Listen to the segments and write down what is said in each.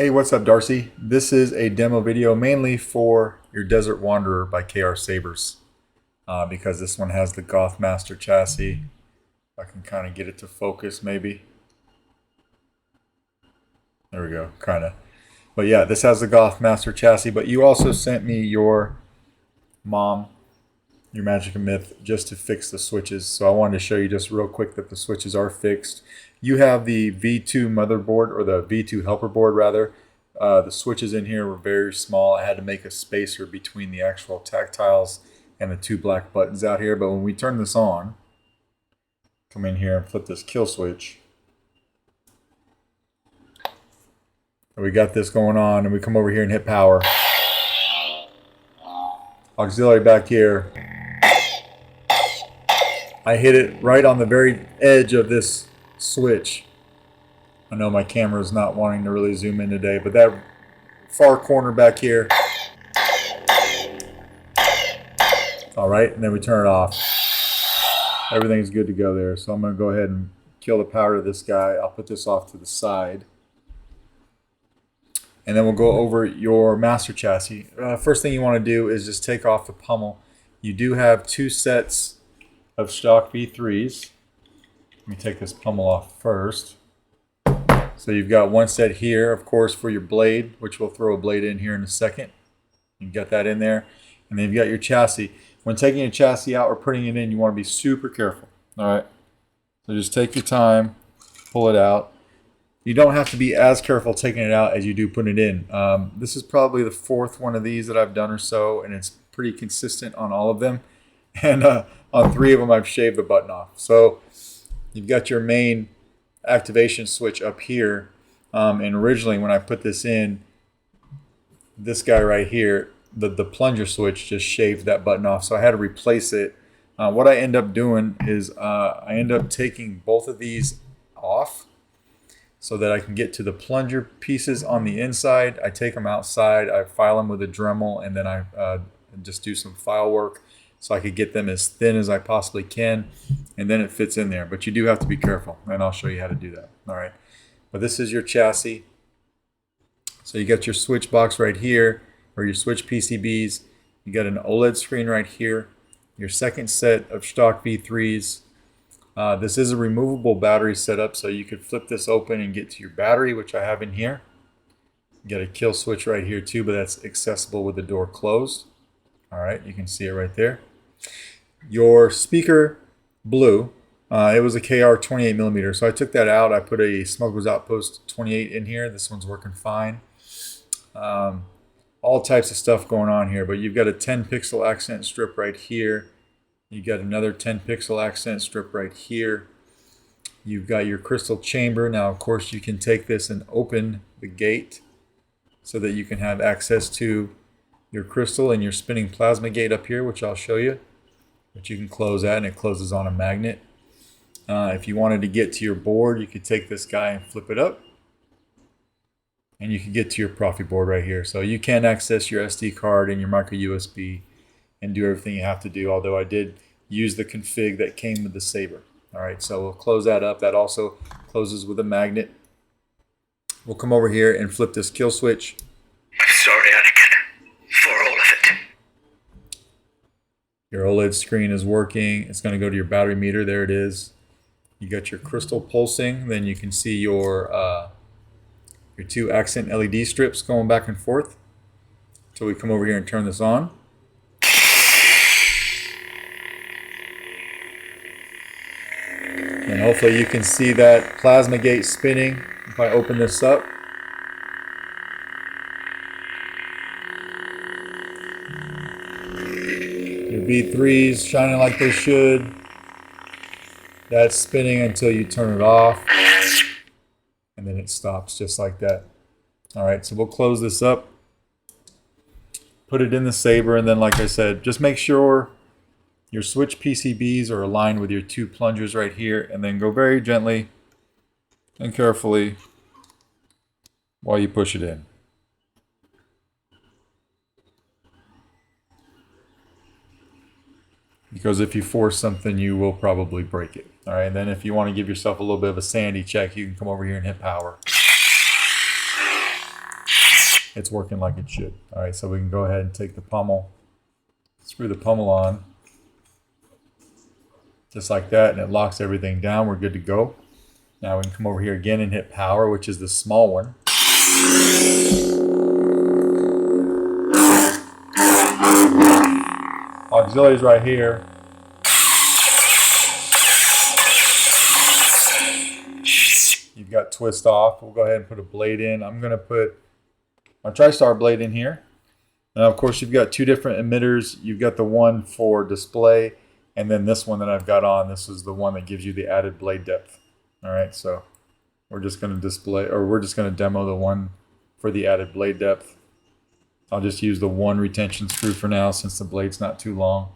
Hey, what's up, Darcy? This is a demo video mainly for your Desert Wanderer by KR Sabers because this one has the Goth Master chassis. I can kind of get it to focus maybe. There we go, kind of. But yeah, this has the Goth Master chassis, but you also sent me your mom, your Magic and Myth, just to fix the switches. So I wanted to show you just real quick that the switches are fixed. You have the V2 motherboard, or the V2 helper board rather. The switches in here were very small. I had to make a spacer between the actual tactiles and the two black buttons out here. But when we turn this on, come in here and flip this kill switch. And we got this going on, and we come over here and hit power. Auxiliary back here. I hit it right on the very edge of this switch. I know my camera is not wanting to really zoom in today, but that far corner back here. All right, and then we turn it off. Everything's good to go there. So I'm going to go ahead and kill the power to this guy. I'll put this off to the side. And then we'll go over your master chassis. First thing you want to do is just take off the pummel. You do have two sets of stock V3s. Let me take this pummel off first. So you've got one set here, of course, for your blade, which we'll throw a blade in here in a second. You get that in there. And then you've got your chassis. When taking a chassis out or putting it in, you want to be super careful. All right. So just take your time, pull it out. You don't have to be as careful taking it out as you do putting it in. This is probably the fourth one of these that I've done or so, and it's pretty consistent on all of them. And on three of them, I've shaved the button off. So you've got your main activation switch up here. And originally, when I put this in, this guy right here, the plunger switch just shaved that button off. So I had to replace it. What I end up doing is I end up taking both of these off, so that I can get to the plunger pieces on the inside. I take them outside, I file them with a Dremel, and then I just do some file work so I could get them as thin as I possibly can, and then it fits in there. But you do have to be careful, and I'll show you how to do that. All right, but this is your chassis. So you got your switch box right here, or your switch PCBs. You got an OLED screen right here, your second set of stock V3s. This is a removable battery setup, so you could flip this open and get to your battery, which I have in here. You got a kill switch right here too, but that's accessible with the door closed. All right, you can see it right there. Your speaker blue, it was a KR 28mm, so I took that out. I put a Smuggler's Outpost 28 in here. This one's working fine. All types of stuff going on here, but you've got a 10 pixel accent strip right here. You got another 10 pixel accent strip right here. You've got your crystal chamber. Now, of course, you can take this and open the gate so that you can have access to your crystal and your spinning plasma gate up here, which I'll show you. But you can close that, and it closes on a magnet. If you wanted to get to your board, you could take this guy and flip it up, and you can get to your Proffie board right here. So you can access your SD card and your micro USB and do everything you have to do, although I did use the config that came with the Saber. All right, so we'll close that up. That also closes with a magnet. We'll come over here and flip this kill switch. I'm sorry, Anakin, for all of it. Your OLED screen is working. It's going to go to your battery meter. There it is. You got your crystal pulsing. Then you can see your two accent LED strips going back and forth. So we come over here and turn this on. And hopefully you can see that plasma gate spinning if I open this up. Your V3s shining like they should. That's spinning until you turn it off. And then it stops just like that. All right, so we'll close this up. Put it in the Saber, and then like I said, just make sure your switch PCBs are aligned with your two plungers right here, and then go very gently and carefully while you push it in. Because if you force something, you will probably break it. All right, and then if you want to give yourself a little bit of a sanity check, you can come over here and hit power. it's working like it should. All right, so we can go ahead and take the pommel, screw the pommel on, just like that, and it locks everything down. We're good to go. Now we can come over here again and hit power, which is the small one. Auxiliaries right here. You've got twist off. We'll go ahead and put a blade in. I'm going to put my TriStar blade in here. Now, of course, you've got two different emitters. You've got the one for display, and then this one that I've got on. This is the one that gives you the added blade depth. All right, so we're just going to display, or we're just going to demo the one for the added blade depth. I'll just use the one retention screw for now since the blade's not too long.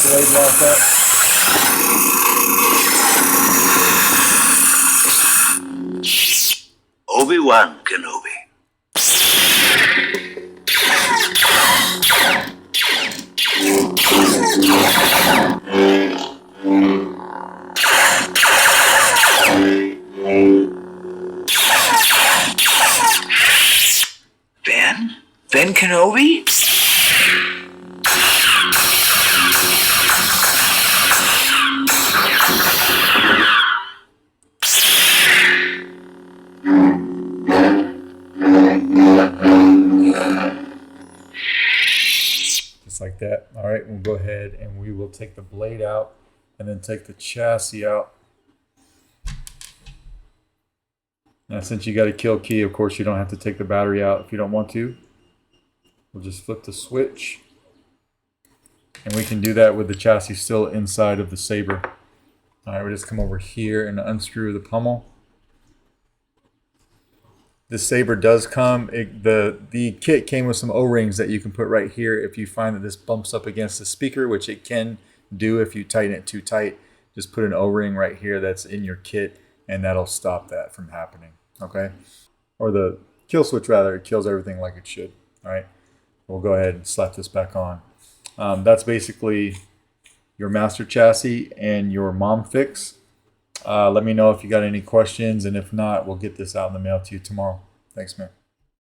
Blade lock up. Obiwan Kenobi. Ben Kenobi? Just like that. All right, we'll go ahead and we will take the blade out and then take the chassis out. Now, since you got a kill key, of course, you don't have to take the battery out if you don't want to. We'll just flip the switch. And we can do that with the chassis still inside of the Saber. All right, we'll just come over here and unscrew the pommel. This Saber does come, the kit came with some O-rings that you can put right here if you find that this bumps up against the speaker, which it can do if you tighten it too tight. Just put an O-ring right here that's in your kit, and that'll stop that from happening, okay? Or the kill switch, rather, it kills everything like it should, all right? We'll go ahead and slap this back on. That's basically your master chassis and your mom fix. Let me know if you got any questions, and if not, we'll get this out in the mail to you tomorrow. Thanks, man.